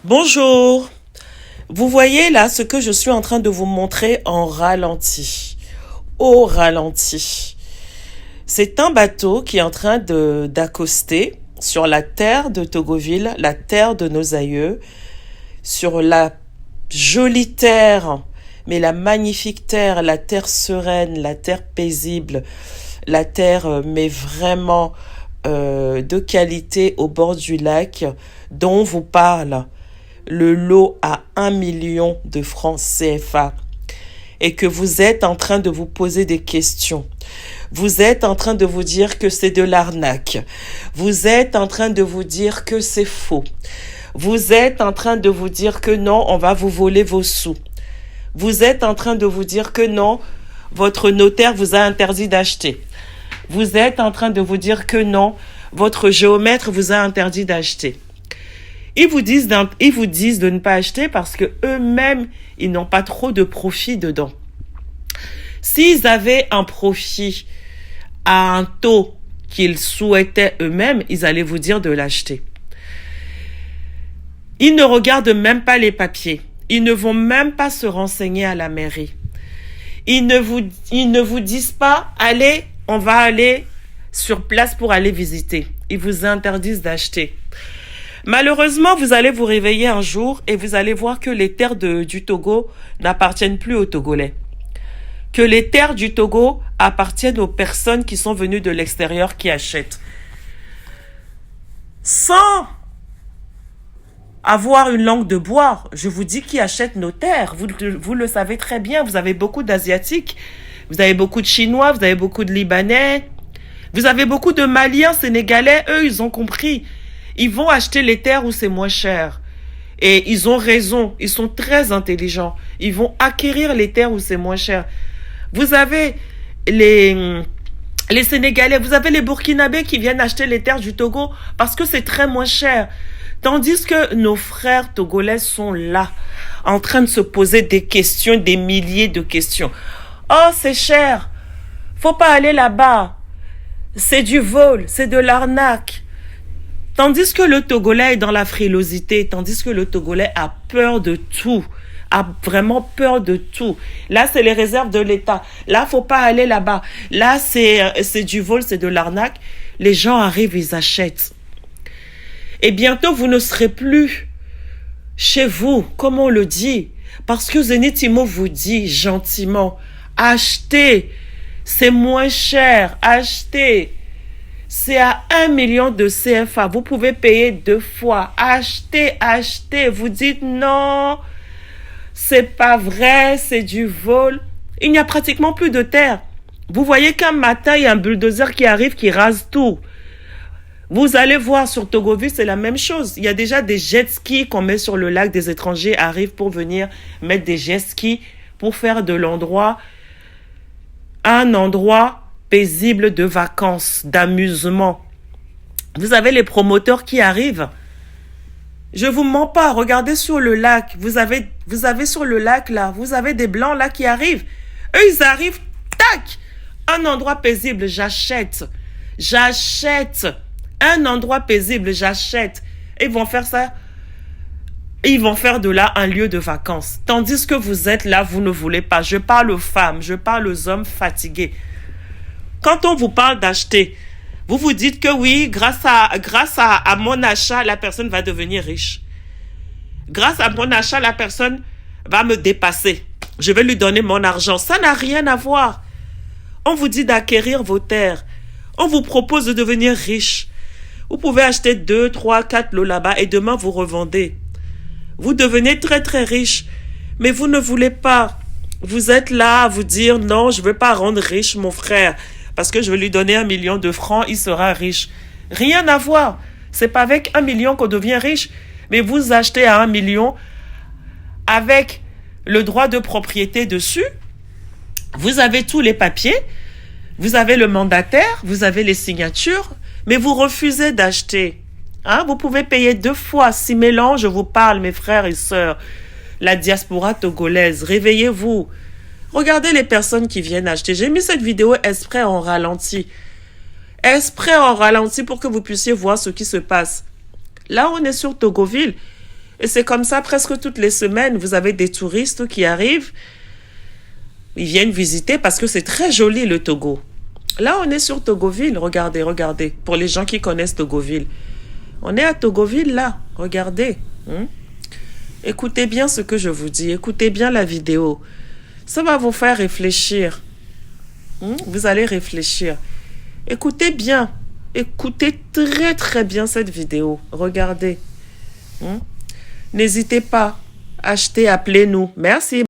Bonjour, vous voyez là ce que je suis en train de vous montrer en ralenti, au ralenti. C'est un bateau qui est en train d'accoster sur la terre de Togoville, la terre de nos aïeux, sur la jolie terre, mais la magnifique terre, la terre sereine, la terre paisible, la terre mais vraiment de qualité au bord du lac dont on vous parle. Le lot à 1 million de francs CFA et que vous êtes en train de vous poser des questions. Vous êtes en train de vous dire que c'est de l'arnaque. Vous êtes en train de vous dire que c'est faux. Vous êtes en train de vous dire que non, on va vous voler vos sous. Vous êtes en train de vous dire que non, votre notaire vous a interdit d'acheter. Vous êtes en train de vous dire que non, votre géomètre vous a interdit d'acheter. Ils vous disent de ne pas acheter parce que eux-mêmes, ils n'ont pas trop de profit dedans. S'ils avaient un profit à un taux qu'ils souhaitaient eux-mêmes, ils allaient vous dire de l'acheter. Ils ne regardent même pas les papiers. Ils ne vont même pas se renseigner à la mairie. Ils ne vous disent pas, allez, on va aller sur place pour aller visiter. Ils vous interdisent d'acheter. Malheureusement, vous allez vous réveiller un jour et vous allez voir que les terres du Togo n'appartiennent plus aux Togolais. Que les terres du Togo appartiennent aux personnes qui sont venues de l'extérieur qui achètent. Sans avoir une langue de bois, je vous dis qui achète nos terres. Vous le savez très bien, vous avez beaucoup d'Asiatiques, vous avez beaucoup de Chinois, vous avez beaucoup de Libanais, vous avez beaucoup de Maliens, Sénégalais, eux ils ont compris. Ils vont acheter les terres où c'est moins cher. Et ils ont raison. Ils sont très intelligents. Ils vont acquérir les terres où c'est moins cher. Vous avez les Sénégalais, vous avez les Burkinabés qui viennent acheter les terres du Togo parce que c'est très moins cher. Tandis que nos frères togolais sont là, en train de se poser des questions, des milliers de questions. Oh, c'est cher. Faut pas aller là-bas. C'est du vol, c'est de l'arnaque. Tandis que le Togolais est dans la frilosité, tandis que le Togolais a peur de tout, a vraiment peur de tout. Là, c'est les réserves de l'État. Là, faut pas aller là-bas. Là, c'est du vol, c'est de l'arnaque. Les gens arrivent, ils achètent. Et bientôt, vous ne serez plus chez vous, comme on le dit. Parce que Zenithimo vous dit gentiment, achetez, c'est moins cher, achetez. C'est à 1 million de CFA. Vous pouvez payer 2 fois. Achetez, achetez. Vous dites non, c'est pas vrai, c'est du vol. Il n'y a pratiquement plus de terre. Vous voyez qu'un matin, il y a un bulldozer qui arrive, qui rase tout. Vous allez voir sur Togoville, c'est la même chose. Il y a déjà des jet skis qu'on met sur le lac. Des étrangers arrivent pour venir mettre des jet skis pour faire de l'endroit un endroit paisible de vacances, d'amusement. Vous avez les promoteurs qui arrivent. Je vous mens pas, regardez sur le lac. Vous avez sur le lac là, vous avez des blancs là qui arrivent. Eux, ils arrivent, tac, un endroit paisible, j'achète. J'achète. Un endroit paisible, j'achète. Ils vont faire ça. Ils vont faire de là un lieu de vacances. Tandis que vous êtes là, vous ne voulez pas. Je parle aux femmes, je parle aux hommes fatigués. Quand on vous parle d'acheter, vous vous dites que oui, grâce à mon achat, la personne va devenir riche. Grâce à mon achat, la personne va me dépasser. Je vais lui donner mon argent. Ça n'a rien à voir. On vous dit d'acquérir vos terres. On vous propose de devenir riche. Vous pouvez acheter 2, 3, 4 lots là-bas et demain vous revendez. Vous devenez très très riche. Mais vous ne voulez pas. Vous êtes là à vous dire non, je ne veux pas rendre riche mon frère. Parce que je vais lui donner 1 million de francs, il sera riche. Rien à voir. C'est pas avec 1 million qu'on devient riche. Mais vous achetez à 1 million avec le droit de propriété dessus. Vous avez tous les papiers. Vous avez le mandataire. Vous avez les signatures. Mais vous refusez d'acheter. Hein? Vous pouvez payer 2 fois. Si mélange, je vous parle, mes frères et sœurs. La diaspora togolaise, réveillez-vous. Regardez les personnes qui viennent acheter. J'ai mis cette vidéo exprès en ralenti. Exprès en ralenti pour que vous puissiez voir ce qui se passe. Là, on est sur Togoville. Et c'est comme ça presque toutes les semaines. Vous avez des touristes qui arrivent. Ils viennent visiter parce que c'est très joli le Togo. Là, on est sur Togoville. Regardez, regardez. Pour les gens qui connaissent Togoville. On est à Togoville là. Regardez. Écoutez bien ce que je vous dis. Écoutez bien la vidéo. Ça va vous faire réfléchir. Vous allez réfléchir. Écoutez bien. Écoutez très très bien cette vidéo. Regardez. N'hésitez pas. Achetez, appelez-nous. Merci.